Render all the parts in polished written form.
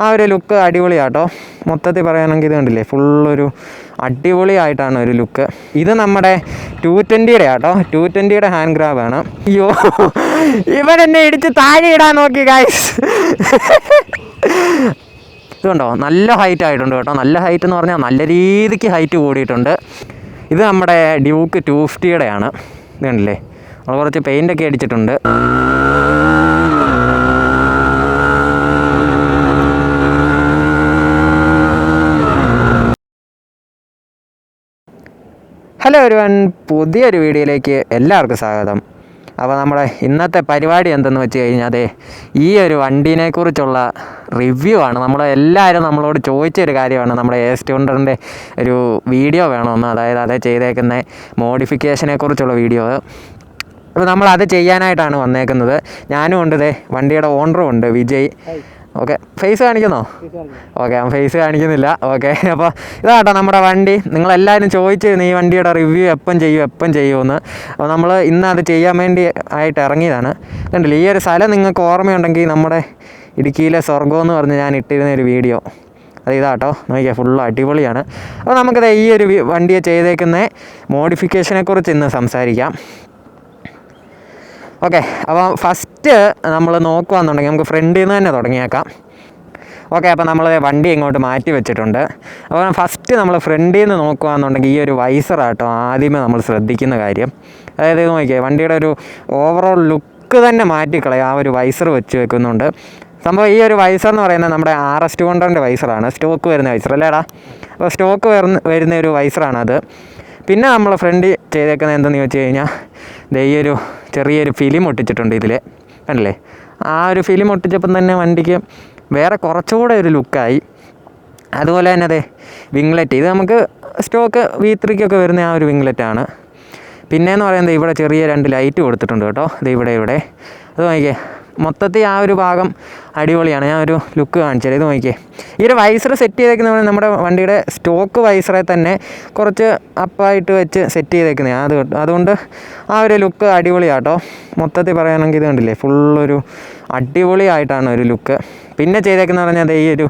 ആ ഒരു ലുക്ക് അടിപൊളിയാട്ടോ. മൊത്തത്തിൽ പറയുകയാണെങ്കിൽ ഇത് കണ്ടില്ലേ, ഫുള്ളൊരു അടിപൊളിയായിട്ടാണ് ഒരു ലുക്ക്. ഇത് നമ്മുടെ 220 ആട്ടോ, 220 ഹാൻഡ് ഗ്രാബാണ്. അയ്യോ, ഇവൻ എന്നെ ഇടിച്ച് താഴെ ഇടാൻ നോക്കി ഗൈസ്. ഇതുണ്ടോ, നല്ല ഹൈറ്റ് ആയിട്ടുണ്ട് കേട്ടോ. നല്ല ഹൈറ്റ് എന്ന് പറഞ്ഞാൽ നല്ല രീതിക്ക് ഹൈറ്റ് കൂടിയിട്ടുണ്ട്. ഇത് നമ്മുടെ ഡ്യൂക്ക് 250 ആണ്. ഇത് കണ്ടില്ലേ, നമ്മൾ കുറച്ച് പെയിൻ്റൊക്കെ അടിച്ചിട്ടുണ്ട്. ഹലോ എവരിവൺ, പുതിയൊരു വീഡിയോയിലേക്ക് എല്ലാവർക്കും സ്വാഗതം. അപ്പോൾ നമ്മുടെ ഇന്നത്തെ പരിപാടി എന്തെന്ന് വെച്ച് കഴിഞ്ഞാൽ അതെ, ഈ ഒരു വണ്ടീനെക്കുറിച്ചുള്ള റിവ്യൂ ആണ്. എല്ലാവരും നമ്മളോട് ചോദിച്ചൊരു കാര്യമാണ്, നമ്മുടെ As200 ഒരു വീഡിയോ വേണമെന്ന്. അതായത് അത് ചെയ്തേക്കുന്ന മോഡിഫിക്കേഷനെ കുറിച്ചുള്ള വീഡിയോ. അപ്പോൾ നമ്മളത് ചെയ്യാനായിട്ടാണ് വന്നേക്കുന്നത്. ഞാനും ഉണ്ട്, ഇതേ വണ്ടിയുടെ ഓണറും ഉണ്ട്, വിജയ്. ഓക്കെ, ഫേസ് കാണിക്കുന്നോ? ഓക്കെ, ഞാൻ ഫേസ് കാണിക്കുന്നില്ല. ഓക്കെ, അപ്പോൾ ഇതാട്ടോ നമ്മുടെ വണ്ടി. നിങ്ങളെല്ലാവരും ചോദിച്ചിരുന്നു ഈ വണ്ടിയുടെ റിവ്യൂ എപ്പം ചെയ്യുമെന്ന്. അപ്പോൾ നമ്മൾ ഇന്ന് അത് ചെയ്യാൻ വേണ്ടി ആയിട്ട് ഇറങ്ങിയതാണ്. കണ്ടില്ലേ, ഈ ഒരു സ്ഥലം നിങ്ങൾക്ക് ഓർമ്മയുണ്ടെങ്കിൽ നമ്മുടെ ഇടുക്കിയിലെ സ്വർഗ്ഗം എന്ന് പറഞ്ഞ് ഞാൻ ഇട്ടിരുന്ന ഒരു വീഡിയോ അത് ഇതാട്ടോ. നോക്കിയാൽ ഫുള്ള് അടിപൊളിയാണ്. അപ്പോൾ നമുക്കത് ഈ ഒരു വണ്ടിയെ ചെയ്തേക്കുന്ന മോഡിഫിക്കേഷനെ കുറിച്ച് ഇന്ന് സംസാരിക്കാം. ഓക്കെ, അപ്പോൾ ഫസ്റ്റ് നമ്മൾ നോക്കുകയാണെന്നുണ്ടെങ്കിൽ നമുക്ക് ഫ്രണ്ടിൽ നിന്ന് തന്നെ തുടങ്ങിയേക്കാം. ഓക്കെ, അപ്പോൾ നമ്മൾ വണ്ടി ഇങ്ങോട്ട് മാറ്റി വെച്ചിട്ടുണ്ട്. അപ്പോൾ ഫസ്റ്റ് നമ്മൾ ഫ്രണ്ടിൽ നിന്ന് നോക്കുകയാണെന്നുണ്ടെങ്കിൽ ഈ ഒരു വൈസറാട്ടോ ആദ്യമേ നമ്മൾ ശ്രദ്ധിക്കുന്ന കാര്യം. അതായത് നോക്കിയാൽ വണ്ടിയുടെ ഒരു ഓവറോൾ ലുക്ക് തന്നെ മാറ്റിക്കളയും ആ ഒരു വൈസർ വെച്ച് വെക്കുന്നുണ്ട്. സംഭവം ഈ ഒരു വൈസർ എന്ന് പറയുന്നത് നമ്മുടെ As200 വൈസറാണ്, സ്റ്റോക്ക് വരുന്ന വൈസർ അല്ലേടാ. അപ്പോൾ സ്റ്റോക്ക് വരുന്ന ഒരു വൈസറാണത്. പിന്നെ നമ്മൾ ഫ്രണ്ട് ചെയ്തേക്കുന്നത് എന്തെന്ന് ചോദിച്ചു കഴിഞ്ഞാൽ ഈ ഒരു ചെറിയൊരു ഫിലിം ഒട്ടിച്ചിട്ടുണ്ട് ഇതിൽ, കണ്ടില്ലേ. ആ ഒരു ഫിലിം ഒട്ടിച്ചപ്പം തന്നെ വണ്ടിക്ക് വേറെ കുറച്ചുകൂടെ ഒരു ലുക്കായി. അതുപോലെ തന്നെ അതെ വിംഗ്ലെറ്റ്, ഇത് നമുക്ക് സ്റ്റോക്ക് V3 വരുന്ന ആ ഒരു വിംഗ്ലെറ്റാണ്. പിന്നെയെന്ന് പറയുന്നത് ഇവിടെ ചെറിയ 2 ലൈറ്റ് കൊടുത്തിട്ടുണ്ട് കേട്ടോ. ഇത് ഇവിടെ അത് നോക്കിയേ, മൊത്തത്തിൽ ആ ഒരു ഭാഗം അടിപൊളിയാണ്. ഞാൻ ഒരു ലുക്ക് കാണിച്ചത്. ഇത് നോക്കിയേ, ഈ ഒരു വൈസർ സെറ്റ് ചെയ്തേക്കുന്ന നമ്മുടെ വണ്ടിയുടെ സ്റ്റോക്ക് വൈസറെ തന്നെ കുറച്ച് അപ്പായിട്ട് വെച്ച് സെറ്റ് ചെയ്തേക്കുന്നതാണ്. അതുകൊണ്ട് ആ ഒരു ലുക്ക് അടിപൊളിയാട്ടോ. മൊത്തത്തിൽ പറയുകയാണെങ്കിൽ ഇത് കണ്ടില്ലേ, ഫുള്ളൊരു അടിപൊളിയായിട്ടാണ് ഒരു ലുക്ക്. പിന്നെ ചെയ്തേക്കുന്നത് പറഞ്ഞാൽ ഈ ഒരു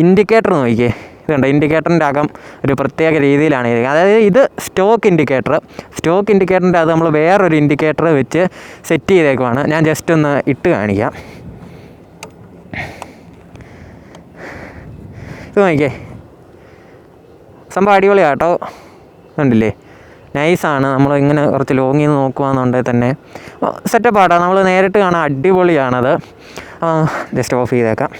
ഇൻഡിക്കേറ്റർ നോക്കിയേ, ഇതുണ്ട്. ഇൻഡിക്കേറ്ററിൻ്റെ അകം ഒരു പ്രത്യേക രീതിയിലാണ് ചെയ്തേക്കുന്നത്. അതായത് ഇത് സ്റ്റോക്ക് ഇൻഡിക്കേറ്ററിൻ്റെ അത് നമ്മൾ വേറൊരു ഇൻഡിക്കേറ്റർ വെച്ച് സെറ്റ് ചെയ്തേക്കുവാണ്. ഞാൻ ജസ്റ്റ് ഒന്ന് ഇട്ട് കാണിക്കാം. ഇത് നോക്കിയേ, സംഭവം അടിപൊളിയാട്ടോ. കണ്ടില്ലേ, നൈസാണ്. നമ്മൾ ഇങ്ങനെ കുറച്ച് ലോങ്ങിൽ നിന്ന് നോക്കുകയാണെന്നുണ്ടെങ്കിൽ തന്നെ സെറ്റപ്പാട്ടോ. നമ്മൾ നേരിട്ട് കാണാൻ അടിപൊളിയാണത്. ജസ്റ്റ് ഓഫ് ചെയ്തേക്കാം.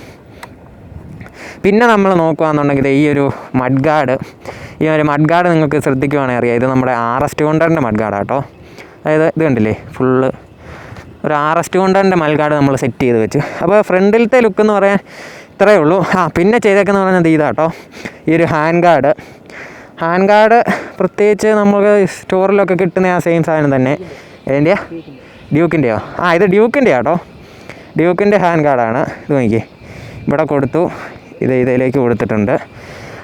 പിന്നെ നമ്മൾ നോക്കുകയാണെന്നുണ്ടെങ്കിൽ ഈ ഒരു മഡ് ഗാർഡ് നിങ്ങൾക്ക് ശ്രദ്ധിക്കുകയാണെങ്കിൽ അറിയാം, ഇത് നമ്മുടെ As200 മഡ് ഗാർഡാട്ടോ. അതായത് ഇത് കണ്ടില്ലേ, ഫുള്ള് ഒരു As200 മഡ് ഗാർഡ് നമ്മൾ സെറ്റ് ചെയ്ത് വെച്ച്. അപ്പോൾ ഫ്രണ്ടിലത്തെ ലുക്ക് എന്ന് പറയാൻ ഇത്രയേ ഉള്ളൂ. പിന്നെ ചെയ്തേക്കെന്ന് പറഞ്ഞാൽ ഇതാട്ടോ, ഈ ഒരു ഹാൻഡ് ഗാർഡ് പ്രത്യേകിച്ച് നമുക്ക് സ്റ്റോറിലൊക്കെ കിട്ടുന്ന ആ സെയിം സാധനം തന്നെ. ഏതിൻ്റെയാ? ഡ്യൂക്കിൻ്റെയോ? ഇത് ഡ്യൂക്കിൻ്റെ ആട്ടോ. ഡ്യൂക്കിൻ്റെ ഹാൻഡ് ഗാർഡാണ്. ഇത് നോക്കിയേ, ഇവിടെ കൊടുത്തു, ഇതിലേക്ക് കൊടുത്തിട്ടുണ്ട്.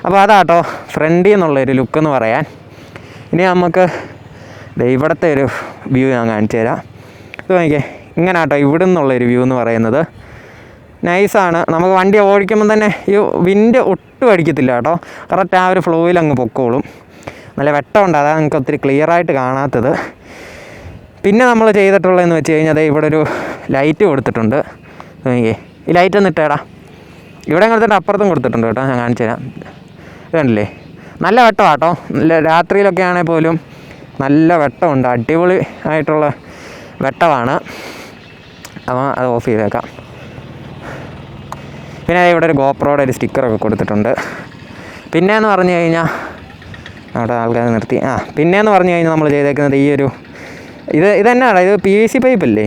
അപ്പോൾ അതാട്ടോ ഫ്രണ്ടിൽ നിന്നുള്ളൊരു ലുക്ക് എന്ന് പറയാൻ. ഇനി നമുക്ക് ഇവിടുത്തെ ഒരു വ്യൂ ഞാൻ കാണിച്ചു തരാം. ഇത് നോക്കിയേ, ഇങ്ങനെ ആട്ടോ ഇവിടെ നിന്നുള്ളൊരു വ്യൂ എന്ന് പറയുന്നത്. നൈസാണ്. നമുക്ക് വണ്ടി ഓടിക്കുമ്പോൾ തന്നെ ഈ വിൻഡ് ഒട്ടും അടിക്കത്തില്ല കേട്ടോ. കറക്റ്റ് ആ ഒരു ഫ്ലോയിൽ അങ്ങ് പൊക്കോളും. നല്ല വെട്ടമുണ്ട്, അതാണ് നിങ്ങൾക്ക് ഒത്തിരി ക്ലിയറായിട്ട് കാണാത്തത്. പിന്നെ നമ്മൾ ചെയ്തിട്ടുള്ളതെന്ന് വെച്ച് കഴിഞ്ഞാൽ ഇവിടെ ഒരു ലൈറ്റ് കൊടുത്തിട്ടുണ്ട്. നോക്കിയേ, ഈ ലൈറ്റ് ഒന്ന് ഇട്ടേടാ. ഇവിടെ കൊടുത്തിട്ട് അപ്പുറത്തും കൊടുത്തിട്ടുണ്ട് കേട്ടോ, ഞാൻ കാണിച്ചു തരാം. ഇത് കണ്ടില്ലേ, നല്ല വെട്ടമാട്ടോ. രാത്രിയിലൊക്കെ ആണെങ്കിൽ പോലും നല്ല വെട്ടമുണ്ട്, അടിപൊളി ആയിട്ടുള്ള വെട്ടമാണ്. അപ്പോൾ അത് ഓഫ് ചെയ്തേക്കാം. പിന്നെ ഇവിടെ ഒരു GOPROയുടെ ഒരു സ്റ്റിക്കറൊക്കെ കൊടുത്തിട്ടുണ്ട്. പിന്നെയെന്ന് പറഞ്ഞു കഴിഞ്ഞാൽ അവിടെ ആൾക്കാർ നിർത്തി. പിന്നെയെന്ന് പറഞ്ഞു കഴിഞ്ഞാൽ നമ്മൾ ചെയ്തേക്കുന്നത് ഈ ഒരു ഇത് തന്നെയാണ്. ഇത് PVC പൈപ്പ് അല്ലേ.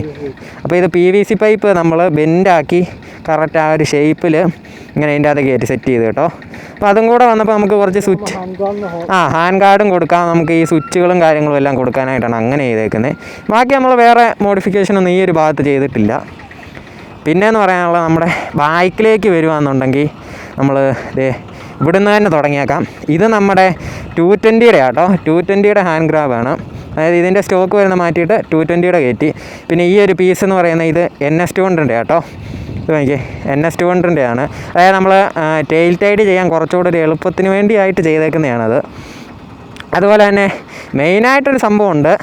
അപ്പോൾ ഇത് PVC പൈപ്പ് നമ്മൾ ബെൻഡാക്കി കറക്റ്റ് ആ ഒരു ഷേപ്പിൽ ഇങ്ങനെ അതിൻ്റെ അകത്ത് കയറ്റി സെറ്റ് ചെയ്ത് കേട്ടോ. അപ്പോൾ അതും കൂടെ വന്നപ്പോൾ നമുക്ക് കുറച്ച് സ്വിച്ച് ഹാൻഡ് ഗാർഡും കൊടുക്കാം. നമുക്ക് ഈ സ്വിച്ചുകളും കാര്യങ്ങളും എല്ലാം കൊടുക്കാനായിട്ടാണ് അങ്ങനെ ചെയ്തേക്കുന്നത്. ബാക്കി നമ്മൾ വേറെ മോഡിഫിക്കേഷനൊന്നും ഈ ഒരു ഭാഗത്ത് ചെയ്തിട്ടില്ല. പിന്നെയെന്ന് പറയാനുള്ള നമ്മുടെ ബൈക്കിലേക്ക് വരുവാണെന്നുണ്ടെങ്കിൽ നമ്മൾ ഇവിടുന്ന് തന്നെ തുടങ്ങിയേക്കാം. ഇത് നമ്മുടെ 220 ആട്ടോ. 220 ഹാൻഡ് ഗ്രാബാണ്. അതായത് ഇതിൻ്റെ സ്റ്റോക്ക് വരുന്ന മാറ്റിയിട്ട് 220 കയറ്റി. പിന്നെ ഈ ഒരു പീസ് എന്ന് പറയുന്നത് ഇത് NS200 ആട്ടോ. ഇത് നോക്കിയേ NS200 ആണ്. അതായത് നമ്മൾ ടെയിൽ ടൈഡ് ചെയ്യാൻ കുറച്ചുകൂടി ഒരു എളുപ്പത്തിന് വേണ്ടിയായിട്ട് ചെയ്തേക്കുന്നതാണത്. അതുപോലെ തന്നെ മെയിനായിട്ടൊരു സംഭവമുണ്ട്.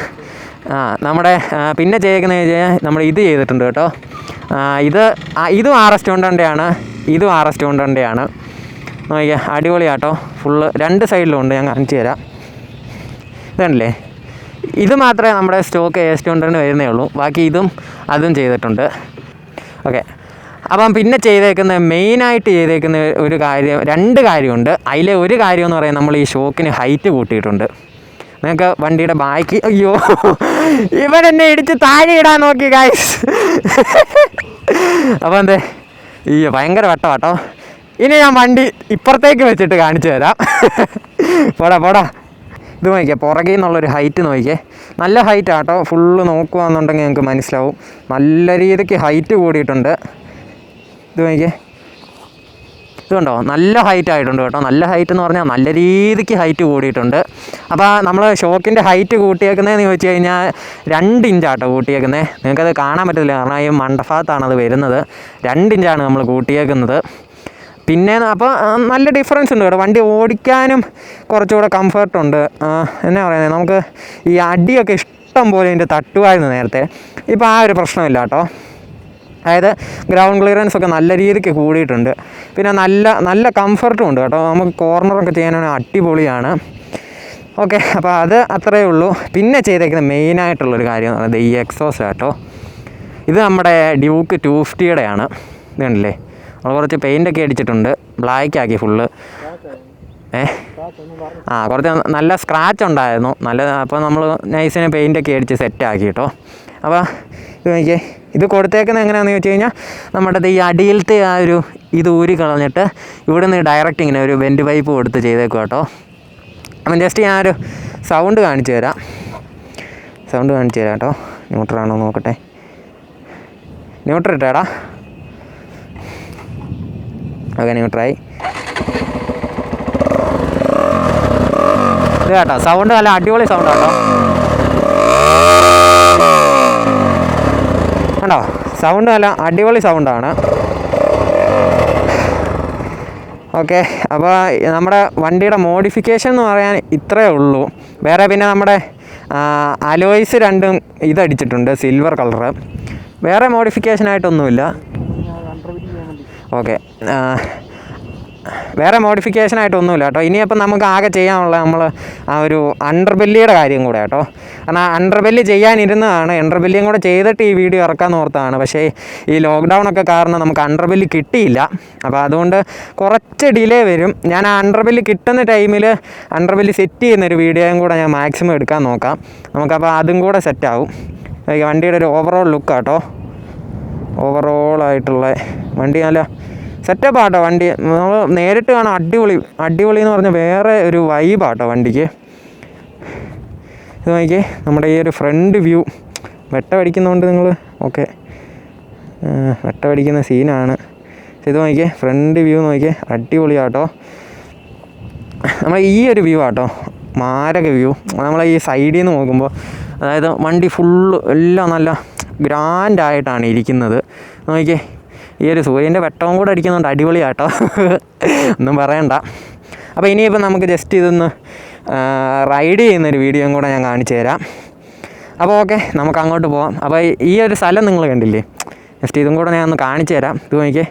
നമ്മുടെ പിന്നെ ചെയ്തേക്കുന്നത് കഴിഞ്ഞാൽ നമ്മൾ ഇത് ചെയ്തിട്ടുണ്ട് കേട്ടോ. ഇതും RS200 ആണ്, ഇതും RS200 ആണ്. നോക്കിയാൽ അടിപൊളിയാട്ടോ. ഫുള്ള് 2 സൈഡിലും ഉണ്ട്, ഞാൻ കാണിച്ചു തരാം. ഇതല്ലേ, ഇത് മാത്രമേ നമ്മുടെ സ്റ്റോക്ക് As200 വരുന്നേ ഉള്ളൂ. ബാക്കി ഇതും അതും ചെയ്തിട്ടുണ്ട്. ഓക്കെ, അപ്പം പിന്നെ ചെയ്തേക്കുന്ന മെയിനായിട്ട് ചെയ്തേക്കുന്ന ഒരു കാര്യം, 2 കാര്യമുണ്ട്. അതിലെ ഒരു കാര്യം എന്ന് പറയുന്നത് നമ്മൾ ഈ ഷോക്കിന് ഹൈറ്റ് കൂട്ടിയിട്ടുണ്ട്. നിങ്ങൾക്ക് വണ്ടിയുടെ ബാക്കി, അയ്യോ ഇവരെന്നെ ഇടിച്ച് താഴെ ഇടാൻ നോക്കി ഗൈസ്. അപ്പോൾ എന്തേ അയ്യോ ഭയങ്കര വെട്ടമാട്ടോ. ഇനി ഞാൻ വണ്ടി ഇപ്പുറത്തേക്ക് വെച്ചിട്ട് കാണിച്ചു തരാം. പോടാ. ഇത് നോക്കിയേ, പുറകിൽ നിന്നുള്ളൊരു ഹൈറ്റ് നോക്കിയേ, നല്ല ഹൈറ്റ് ആട്ടോ. ഫുള്ള് നോക്കുകയെന്നുണ്ടെങ്കിൽ നിങ്ങൾക്ക് മനസ്സിലാവും, നല്ല രീതിക്ക് ഹൈറ്റ് കൂടിയിട്ടുണ്ട്. ഇത് നോക്കിയേ, ഇതുണ്ടോ, നല്ല ഹൈറ്റ് ആയിട്ടുണ്ട് കേട്ടോ. നല്ല ഹൈറ്റ് എന്ന് പറഞ്ഞാൽ നല്ല രീതിക്ക് ഹൈറ്റ് കൂടിയിട്ടുണ്ട്. അപ്പോൾ നമ്മൾ ഷോക്കിൻ്റെ ഹൈറ്റ് കൂട്ടിയേക്കുന്നതെന്ന് ചോദിച്ചു കഴിഞ്ഞാൽ 2 ഇഞ്ചാട്ടോ കൂട്ടിയേക്കുന്നത്. നിങ്ങൾക്കത് കാണാൻ പറ്റില്ല, കാരണം ഈ മണ്ടഭാഗത്താണത് വരുന്നത്. 2 ഇഞ്ചാണ് നമ്മൾ കൂട്ടിയേക്കുന്നത്. പിന്നെ അപ്പോൾ നല്ല ഡിഫറൻസ് ഉണ്ട് കേട്ടോ. വണ്ടി ഓടിക്കാനും കുറച്ചുകൂടെ കംഫർട്ടുണ്ട്. എന്നാ പറയുന്നത്, നമുക്ക് ഈ അടിയൊക്കെ ഇഷ്ടം പോലെ ഇതിൻ്റെ തട്ടുമായിരുന്നു നേരത്തെ. ഇപ്പോൾ ആ ഒരു പ്രശ്നമില്ല കേട്ടോ. അതായത് ഗ്രൗണ്ട് ക്ലിയറൻസ് ഒക്കെ നല്ല രീതിക്ക് കൂടിയിട്ടുണ്ട്. പിന്നെ നല്ല കംഫർട്ടും ഉണ്ട് കേട്ടോ. നമുക്ക് കോർണറൊക്കെ ചെയ്യാനാണ് അടിപൊളിയാണ്. ഓക്കെ, അപ്പോൾ അത് അത്രയേ ഉള്ളൂ. പിന്നെ ചെയ്തേക്കുന്ന മെയിനായിട്ടുള്ളൊരു കാര്യം എന്ന് പറയുന്നത് ഈ എക്സോസ്റ്റ് കേട്ടോ. ഇത് നമ്മുടെ ഡ്യൂക്ക് 250 ആണ്. ഇത് കണ്ടില്ലേ, നമ്മൾ കുറച്ച് പെയിൻ്റൊക്കെ അടിച്ചിട്ടുണ്ട്, ബ്ലാക്ക് ആക്കി ഫുള്ള്. കുറച്ച് നല്ല സ്ക്രാച്ച് ഉണ്ടായിരുന്നു, അപ്പോൾ നമ്മൾ നൈസിനെ പെയിൻ്റൊക്കെ അടിച്ച് സെറ്റാക്കി കേട്ടോ. അപ്പോൾ ഇത് നോക്കിയേ, ഇത് കൊടുത്തേക്കുന്നത് എങ്ങനെയാണെന്ന് ചോദിച്ചു കഴിഞ്ഞാൽ നമ്മുടെ ഈ അടിയിലത്തെ ആ ഒരു ഇത് ഊരി കളഞ്ഞിട്ട് ഇവിടെ നിന്ന് ഡയറക്റ്റ് ഇങ്ങനെ ഒരു വെൻറ്റ് പൈപ്പ് കൊടുത്ത് ചെയ്തേക്കും കേട്ടോ. അപ്പം ജസ്റ്റ് ഞാനൊരു സൗണ്ട് കാണിച്ചു തരാം കേട്ടോ. ന്യൂട്രാണോ നോക്കട്ടെ. ന്യൂട്രൽ ഇട്ടേടാ. ഓക്കെ, ന്യൂട്രായി. ഇത് കേട്ടോ, സൗണ്ട് നല്ല അടിപൊളി സൗണ്ട് കേട്ടോ. കണ്ടോ, സൗണ്ട് നല്ല അടിപൊളി സൗണ്ടാണ്. ഓക്കെ, അപ്പോൾ നമ്മുടെ വണ്ടിയുടെ മോഡിഫിക്കേഷൻ എന്ന് പറയാൻ ഇത്രയേ ഉള്ളൂ. വേറെ പിന്നെ നമ്മുടെ അലോയ്സ് 2 ഇതടിച്ചിട്ടുണ്ട്, സിൽവർ കളറ്. വേറെ മോഡിഫിക്കേഷനായിട്ടൊന്നുമില്ല. ഓക്കെ, വേറെ മോഡിഫിക്കേഷനായിട്ടൊന്നുമില്ല കേട്ടോ. ഇനിയപ്പം നമുക്ക് ആകെ ചെയ്യാനുള്ള നമ്മൾ ആ ഒരു അണ്ടർബെല്ലിയുടെ കാര്യം കൂടെ കേട്ടോ. കാരണം അണ്ടർബെല്ലി ചെയ്യാനിരുന്നതാണ്, അണ്ടർബെല്ലിയും കൂടെ ചെയ്തിട്ട് ഈ വീഡിയോ ഇറക്കാമെന്ന് ഓർത്താണ്. പക്ഷേ ഈ ലോക്ക്ഡൗൺ ഒക്കെ കാരണം നമുക്ക് അണ്ടർബെല്ലി കിട്ടിയില്ല. അപ്പോൾ അതുകൊണ്ട് കുറച്ച് ഡിലേ വരും. ഞാൻ ആ അണ്ടർബെല്ലി കിട്ടുന്ന ടൈമിൽ അണ്ടർബെല്ലി സെറ്റ് ചെയ്യുന്നൊരു വീഡിയോയും കൂടെ ഞാൻ മാക്സിമം എടുക്കാൻ നോക്കാം. നമുക്കപ്പോൾ അതും കൂടെ സെറ്റാവും. വണ്ടിയുടെ ഒരു ഓവറോൾ ലുക്ക് കേട്ടോ. ഓവറോളായിട്ടുള്ള വണ്ടി നല്ല സെറ്റപ്പാട്ടോ. വണ്ടി നമ്മൾ നേരിട്ട് കാണാൻ അടിപൊളി എന്ന് പറഞ്ഞാൽ വേറെ ഒരു വൈബാട്ടോ വണ്ടിക്ക്. ഇത് നോക്കിയേ, നമ്മുടെ ഈ ഒരു ഫ്രണ്ട് വ്യൂ വെട്ടമടിക്കുന്നതുകൊണ്ട് നിങ്ങൾ ഓക്കെ, വെട്ടമടിക്കുന്ന സീനാണ്. ഇത് നോക്കിയേ, ഫ്രണ്ട് വ്യൂ നോക്കിയേ, അടിപൊളിയാട്ടോ. നമ്മൾ ഈ ഒരു വ്യൂ ആട്ടോ, മാരക വ്യൂ. നമ്മൾ ഈ സൈഡിൽ നിന്ന് നോക്കുമ്പോൾ അതായത് വണ്ടി ഫുള്ള് എല്ലാം നല്ല ഗ്രാൻഡായിട്ടാണ് ഇരിക്കുന്നത്. നോക്കിയേ, ഈ ഒരു സൂര്യൻ്റെ വെട്ടവും കൂടെ അടിക്കുന്നുണ്ട്, അടിപൊളിയാട്ടോ. ഒന്നും പറയണ്ട. അപ്പോൾ ഇനിയിപ്പോൾ നമുക്ക് ജസ്റ്റ് ഇതൊന്ന് റൈഡ് ചെയ്യുന്നൊരു വീഡിയോയും കൂടെ ഞാൻ കാണിച്ചു തരാം. അപ്പോൾ ഓക്കെ, നമുക്ക് അങ്ങോട്ട് പോകാം. അപ്പോൾ ഈ ഒരു സ്ഥലം നിങ്ങൾ കണ്ടില്ലേ, ജസ്റ്റ് ഇതും കൂടെ ഞാൻ ഒന്ന് കാണിച്ചു തരാം. ഇത് നോക്കിയേ,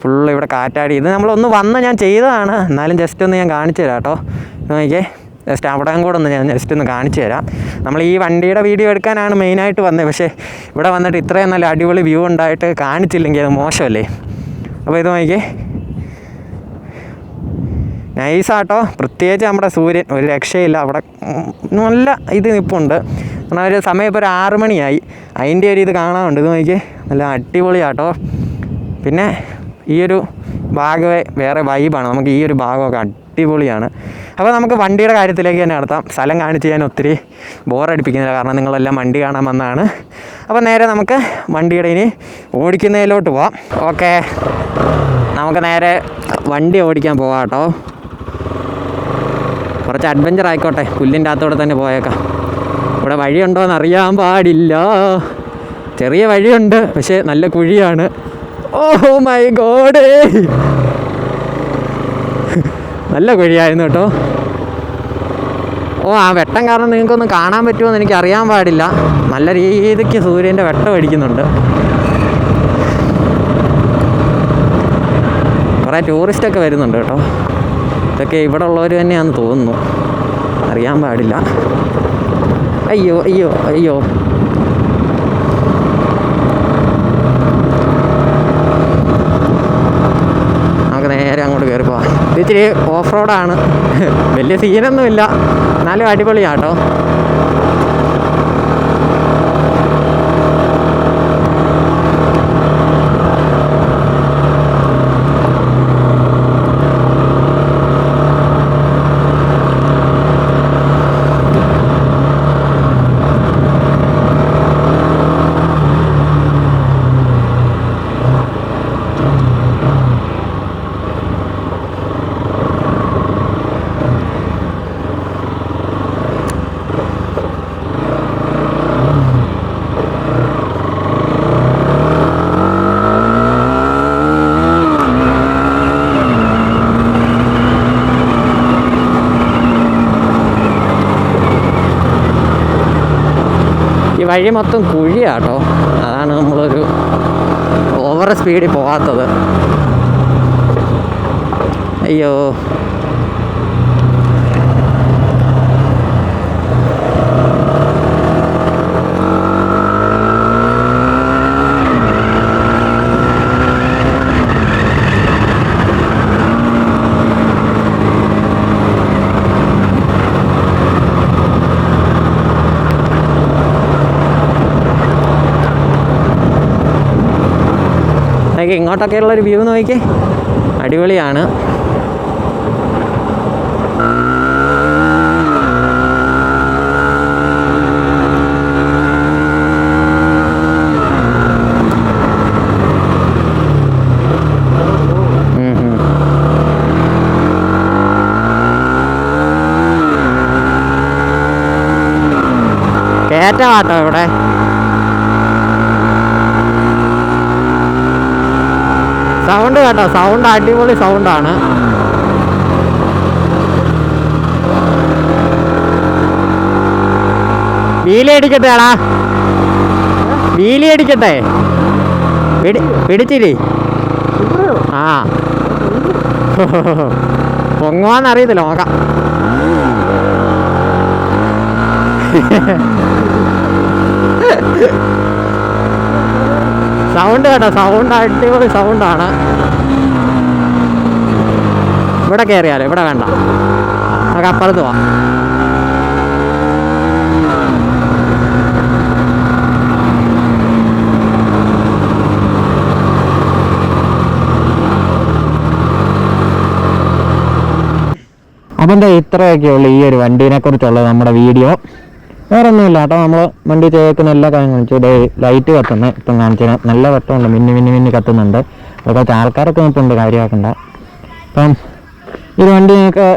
ഫുള്ള് ഇവിടെ കാറ്റാടി. ഇത് നമ്മളൊന്ന് വന്ന് ഞാൻ ചെയ്തതാണ്, എന്നാലും ജസ്റ്റ് ഒന്ന് ഞാൻ കാണിച്ചു തരാം കേട്ടോ. ഇത് നോക്കിയേ, ജസ്റ്റ് അവിടെയും കൂടെ ഒന്ന് ഞാൻ ജസ്റ്റ് ഒന്ന് കാണിച്ചു തരാം. നമ്മൾ ഈ വണ്ടിയുടെ വീഡിയോ എടുക്കാനാണ് മെയിനായിട്ട് വന്നത്. പക്ഷേ ഇവിടെ വന്നിട്ട് ഇത്രയും നല്ല അടിപൊളി വ്യൂ ഉണ്ടായിട്ട് കാണിച്ചില്ലെങ്കിൽ അത് മോശമല്ലേ. അപ്പോൾ ഇത് നോക്കിയേ, നൈസാട്ടോ. പ്രത്യേകിച്ച് നമ്മുടെ സൂര്യൻ ഒരു രക്ഷയില്ല. അവിടെ നല്ല ഇത് നിൽപ്പുണ്ട്. കാരണം ഒരു സമയം ഇപ്പോൾ ഒരു 6 മണിയായി, അതിൻ്റെ ഒരു ഇത് കാണാനുണ്ട്. ഇത് നോക്കിയേ, നല്ല അടിപൊളിയാട്ടോ. പിന്നെ ഈ ഒരു ഭാഗമേ വേറെ വൈബാണ്. നമുക്ക് ഈ ഒരു ഭാഗമൊക്കെ അടിപൊളിയാണ്. അപ്പോൾ നമുക്ക് വണ്ടിയുടെ കാര്യത്തിലേക്ക് തന്നെ നടത്താം. സ്ഥലം കാണിച്ച് ചെയ്യാൻ ഒത്തിരി ബോറടിപ്പിക്കുന്നില്ല, കാരണം നിങ്ങളെല്ലാം വണ്ടി കാണാൻ വന്നതാണ്. അപ്പോൾ നേരെ നമുക്ക് വണ്ടിയുടെ ഇനി ഓടിക്കുന്നതിലോട്ട് പോവാം. ഓക്കെ, നമുക്ക് നേരെ വണ്ടി ഓടിക്കാൻ പോവാം കേട്ടോ. കുറച്ച് അഡ്വഞ്ചർ ആയിക്കോട്ടെ, പുല്ലിൻ്റെ അകത്തോടെ തന്നെ പോയേക്കാം. ഇവിടെ വഴിയുണ്ടോ എന്ന് അറിയാൻ പാടില്ല. ചെറിയ വഴിയുണ്ട്, പക്ഷേ നല്ല കുഴിയാണ്. ഓ മൈ ഗോഡ്, നല്ല കുഴിയായിരുന്നു കേട്ടോ. ഓ, ആ വെട്ടം കാരണം നിങ്ങൾക്കൊന്ന് കാണാൻ പറ്റുമോ എന്ന് എനിക്ക് അറിയാൻ പാടില്ല. നല്ല രീതിക്ക് സൂര്യൻ്റെ വെട്ടം അടിക്കുന്നുണ്ട്. കുറേ ടൂറിസ്റ്റൊക്കെ വരുന്നുണ്ട് കേട്ടോ. ഇതൊക്കെ ഇവിടെ ഉള്ളവർ തന്നെയാണെന്ന് തോന്നുന്നു, അറിയാൻ പാടില്ല. അയ്യോ അയ്യോ അയ്യോ, നമുക്ക് നേരെ അങ്ങോട്ട് കയറി പോവാം. ഇത് ഇച്ചിരി ഓഫ് റോഡാണ്, വലിയ സീനൊന്നുമില്ല, എന്നാലും അടിപൊളിയാട്ടോ. ഈ വഴി മൊത്തം കുഴിയാട്ടോ, അതാണ് നമ്മളൊരു ഓവർ സ്പീഡിൽ പോകാത്തത്. അയ്യോ, ഇങ്ങോട്ടൊക്കെ ഉള്ളൊരു വ്യൂ നോക്കിക്കേ, അടിപൊളിയാണ്. കേറ്റമാട്ടോ ഇവിടെ. സൗണ്ട് കേട്ടോ, സൗണ്ട് അടിപൊളി സൗണ്ടാണ്. വീലി അടിക്കട്ടെ ആടാ, വീലി അടിക്കട്ടെ, പിടിച്ചില്ലേ? ആ, പൊങ്ങുവാന്നറിയത്തില്ല, നോക്കാം. സൗണ്ട് കേട്ടോ, സൗണ്ട് അടിപൊളി സൗണ്ടാണ്. ഇവിടെ കയറിയാലോ, ഇവിടെ വേണ്ട, നമുക്ക് അപ്പുറത്ത് പോവാം. അപ്പം എന്താ ഇത്രയൊക്കെയുള്ളൂ ഈ ഒരു വണ്ടീനെ കുറിച്ചുള്ള നമ്മുടെ വീഡിയോ. വേറെ ഒന്നുമില്ല കേട്ടോ, നമ്മൾ വണ്ടി ചേക്കുന്ന എല്ലാ കാര്യം കാണിച്ചു. ഇതേ ലൈറ്റ് കത്തുന്നത് ഇപ്പം കാണിച്ചാൽ നല്ല വെട്ടമുണ്ട്, മിന്നി കത്തുന്നുണ്ട്. അതൊക്കെ ആൾക്കാരൊക്കെ ഇപ്പം ഉണ്ട്, കാര്യമാക്കണ്ട. അപ്പം ഈ വണ്ടി നിങ്ങൾക്ക്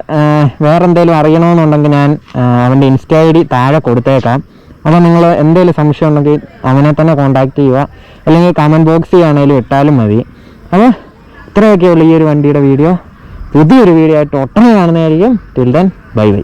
വേറെ എന്തെങ്കിലും അറിയണമെന്നുണ്ടെങ്കിൽ ഞാൻ അവൻ്റെ ഇൻസ്റ്റ ID താഴെ കൊടുത്തേക്കാം. അപ്പോൾ നിങ്ങൾ എന്തെങ്കിലും സംശയം ഉണ്ടെങ്കിൽ അവനെ തന്നെ കോൺടാക്റ്റ് ചെയ്യുക, അല്ലെങ്കിൽ കമൻറ്റ് ബോക്സിൽ ആണെങ്കിലും ഇട്ടാലും മതി. അപ്പോൾ ഇത്രയൊക്കെയുള്ളൂ ഈ ഒരു വണ്ടിയുടെ വീഡിയോ. പുതിയൊരു വീഡിയോ ആയിട്ട് ഒട്ടനെ കാണുന്നതായിരിക്കും. Till then, bye by.